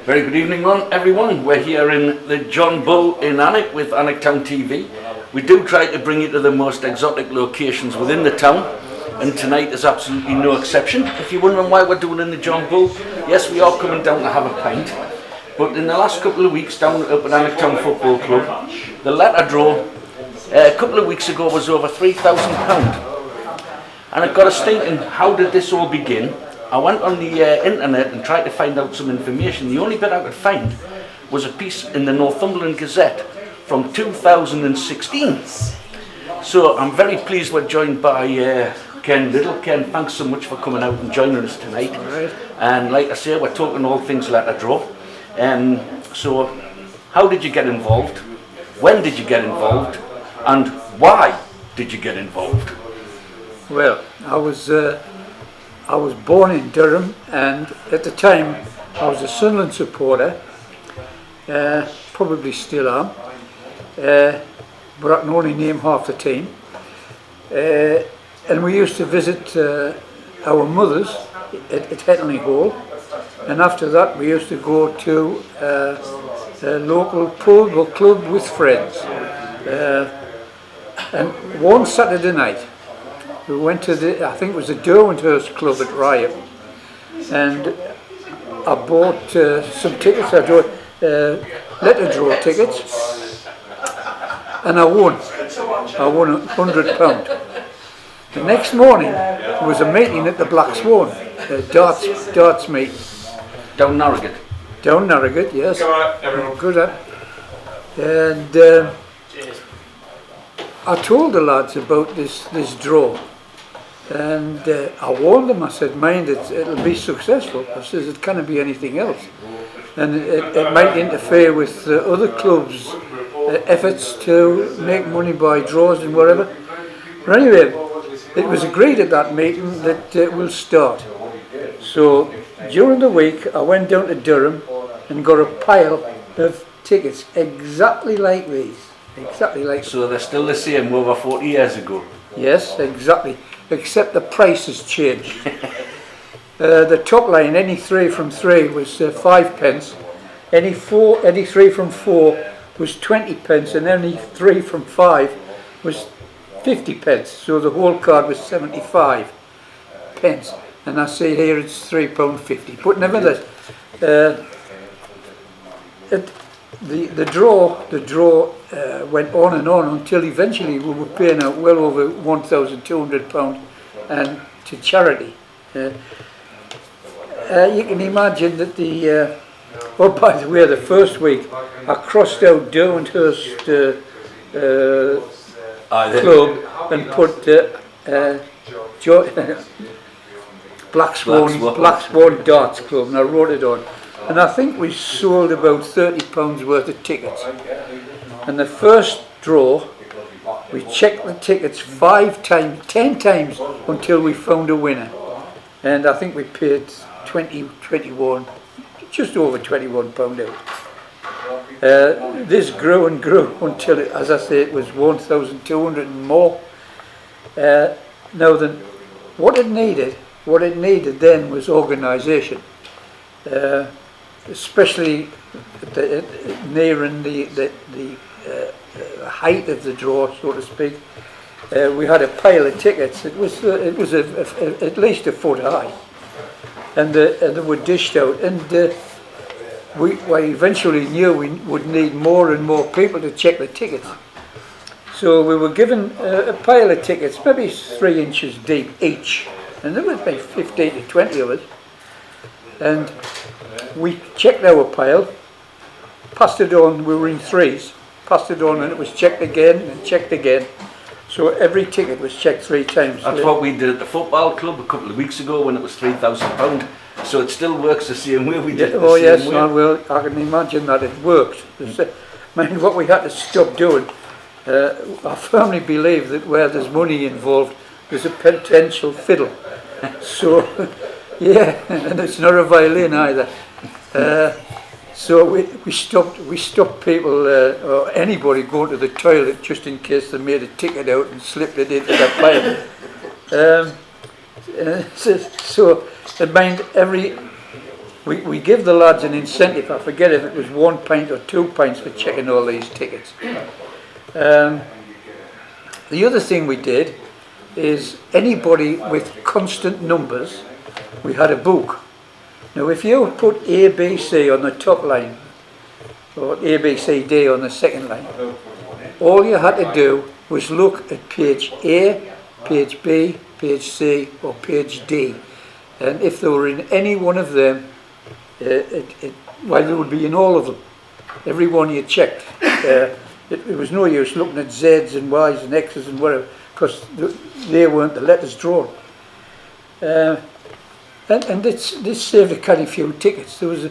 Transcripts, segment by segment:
Very good evening everyone. We're here in the John Bull in Alnwick with Alnwick Town TV. We do try to bring you to the most exotic locations within the town, and tonight is absolutely no exception. If you're wondering why we're doing it in the John Bull, yes, we are coming down to have a pint, but in the last couple of weeks down up at Alnwick Town Football Club, the letter draw a couple of weeks ago was over £3,000, and it got us thinking, how did this all begin? I went on the internet and tried to find out some information. The only bit I could find was a piece in the Northumberland Gazette from 2016. So I'm very pleased we're joined by Ken Liddle. Ken, thanks so much for coming out and joining us tonight. Right. And like I say, we're talking all things letter draw. So how did you get involved? When did you get involved? And why did you get involved? Well, I was born in Durham, and at the time I was a Sunderland supporter, probably still am, but I can only name half the team. And we used to visit our mothers at Hetley Hall, and after that we used to go to a local pub or club with friends. And one Saturday night we went to I think it was the Derwenthurst Club at Riot, and I bought some tickets. I bought letter draw tickets, and I won £100. The next morning there was a meeting at the Black Swan, a darts meeting. Down Narrogate? Down Narrogate, yes. Good at. And I told the lads about this draw. And I warned them, I said, mind it'll be successful. I says, it can't be anything else. And it might interfere with other clubs' efforts to make money by draws and whatever. But anyway, it was agreed at that meeting that we'll start. So during the week, I went down to Durham and got a pile of tickets exactly like these. Exactly like these. So they're still the same over 40 years ago? Yes, exactly. Except the price has changed. The top line, any 3 from 3 was 5 pence, any 3 from 4 was 20 pence, and any 3 from 5 was 50 pence. So the whole card was 75 pence. And I see here it's £3.50. But nevertheless, the draw went on and on until eventually we were paying out well over £1,200 and to charity. You can imagine that oh, by the way, the first week I crossed out Derwenthurst Club and put Black Swan Darts Club, and I wrote it on. And I think we sold about £30 worth of tickets. And the first draw, we checked the tickets 10 times until we found a winner. And I think we paid 21, just over £21 out. This grew and grew until, as I say, it was 1,200 and more. Now then, what it needed then was organisation. Especially nearing the height of the draw, so to speak. We had a pile of tickets. It was at least a foot high, and they were dished out. And we eventually knew we would need more and more people to check the tickets. So we were given a pile of tickets, maybe 3 inches deep each, and there was about 15 to 20 of us. And we checked our pile, passed it on, we were in 3s, passed it on, and it was checked again and checked again. So every ticket was checked 3 times. That's what we did at the football club a couple of weeks ago when it was £3,000. So it still works the same way we did. Oh yes, well, I can imagine that it worked. Mind what we had to stop doing. I firmly believe that where there's money involved, there's a potential fiddle. So, yeah, and it's not a violin either. So we stopped people or anybody going to the toilet just in case they made a ticket out and slipped it into their pipe. So it meant we give the lads an incentive. I forget if it was £1 or £2 for checking all these tickets. The other thing we did is anybody with constant numbers, we had a book. Now if you put ABC on the top line, or ABCD on the second line, all you had to do was look at page A, page B, page C or page D, and if they were in any one of them, well, they would be in all of them, every one you checked. It was no use looking at Z's and Y's and X's and whatever, because they weren't the letters drawn. And this saved a quite a few tickets. There was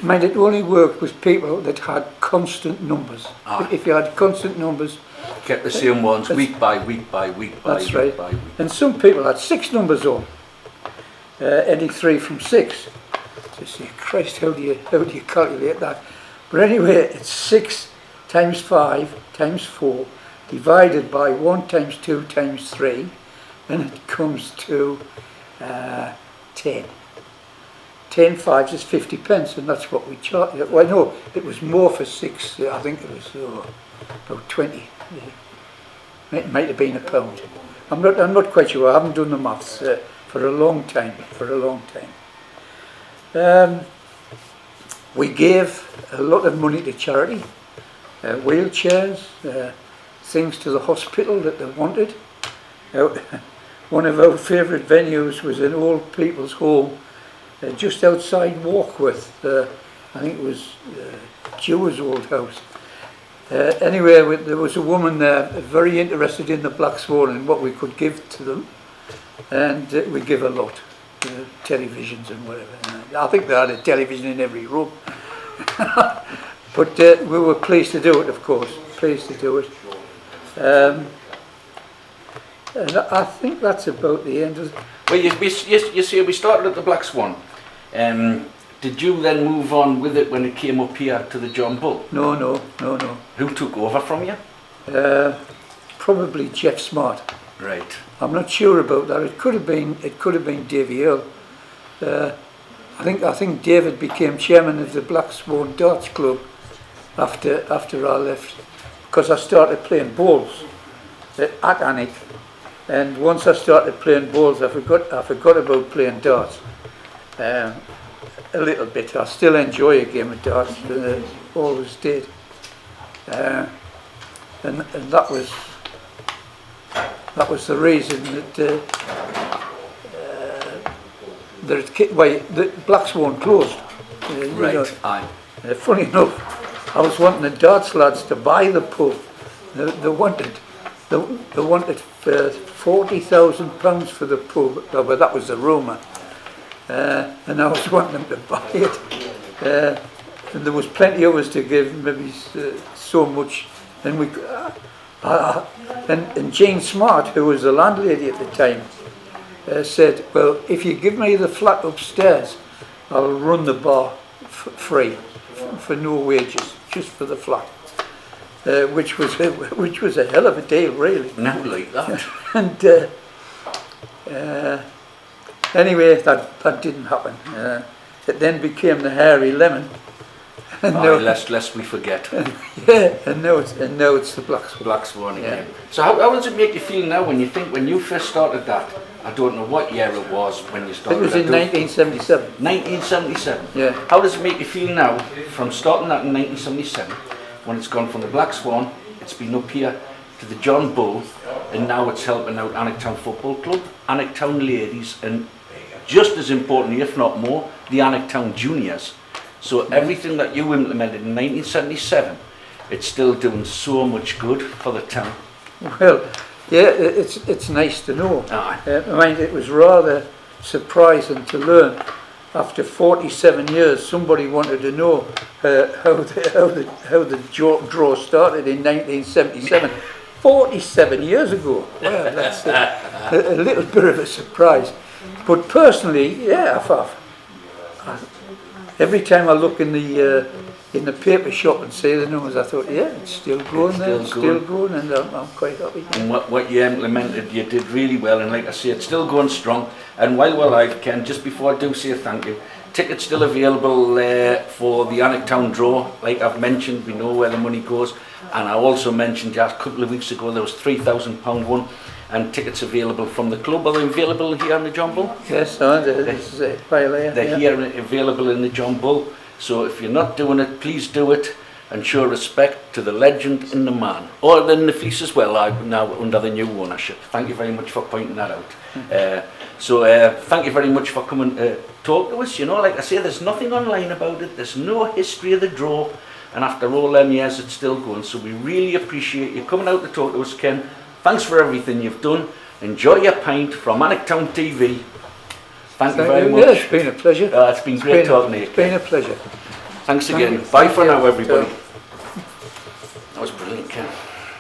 it only worked with people that had constant numbers. If you had constant numbers, kept the same ones week by week by week by that's week right. by week. And some people had 6 numbers on, any 3 from 6. So you say, Christ, how do you calculate that? But anyway, it's 6 times 5 times 4 divided by 1 times 2 times 3, and it comes to 10. 10 fives is 50 pence, and that's what we charged. Well, no, it was more for 6. I think it was about 20. It might have been £1. I'm not quite sure. I haven't done the maths for a long time. We gave a lot of money to charity, wheelchairs, things to the hospital that they wanted. One of our favourite venues was an old people's home just outside Warkworth. I think it was Jew's old house. Anyway, there was a woman there very interested in the Black Swan and what we could give to them, and we give a lot, televisions and whatever. I think they had a television in every room. But we were pleased to do it, of course, pleased to do it. And I think that's about the end of it. Well, you see, we started at the Black Swan. Did you then move on with it when it came up here to the John Bull? No. Who took over from you? Probably Jeff Smart. Right. I'm not sure about that. It could have been Davy Earl. I think David became chairman of the Black Swan Darts Club after I left, because I started playing bowls at Alnwick, and once I started playing bowls, I forgot about playing darts. A little bit. I still enjoy a game of darts, always did. And that was the reason that the Black Swan closed. Right. Aye. Funny enough, I was wanting the darts lads to buy the pub. They wanted £40,000 for the pub. But that was the rumour. And I was wanting them to buy it, and there was plenty of us to give, maybe so much, and and Jane Smart, who was the landlady at the time, said, well, if you give me the flat upstairs, I'll run the bar free, for no wages, just for the flat, which was a hell of a deal, really. Not like that. And anyway, that didn't happen. It then became the Hairy Lemon. And lest we forget. Yeah, and now it's the Black Swan. Black Swan again. Yeah. So how does it make you feel now when you first started that? I don't know what year it was when you started. It was in 1977. 1977. Yeah. How does it make you feel now from starting that in 1977, when it's gone from the Black Swan, it's been up here to the John Bull, and now it's helping out Alnwick Town Football Club, Alnwick Town Ladies, and just as importantly, if not more, the Alnwick Town Juniors. So everything that you implemented in 1977, it's still doing so much good for the town. Well, yeah, it's nice to know. Aye. I mean, it was rather surprising to learn. After 47 years, somebody wanted to know how the draw started in 1977. 47 years ago. Well, that's a little bit of a surprise. But personally, yeah, every time I look in the paper shop and see the numbers, I thought, yeah, it's still growing there, still growing, and I'm quite happy. And what you implemented, you did really well, and like I say, it's still going strong. And while we're live, Ken, just before I do say thank you, Tickets still available for the Alnwick Town draw. Like I've mentioned, we know where the money goes. And I also mentioned just a couple of weeks ago there was £3,000 one, and tickets available from the club. Are they available here in the John Bull? Yes, this is a pile here. They're here available in the John Bull. So if you're not doing it, please do it and show respect to the legend in the man. Or in the fleece as well, now under the new ownership. Thank you very much for pointing that out. Thank you very much for coming to talk to us. You know, like I say, there's nothing online about it. There's no history of the draw. And after all them years, it's still going. So we really appreciate you coming out to talk to us, Ken. Thanks for everything you've done. Enjoy your pint from Alnwick Town TV. Thank you very much. Yeah, it's been a pleasure. It's been great talking to you. It's been a pleasure. Thanks again. Bye for now, everybody.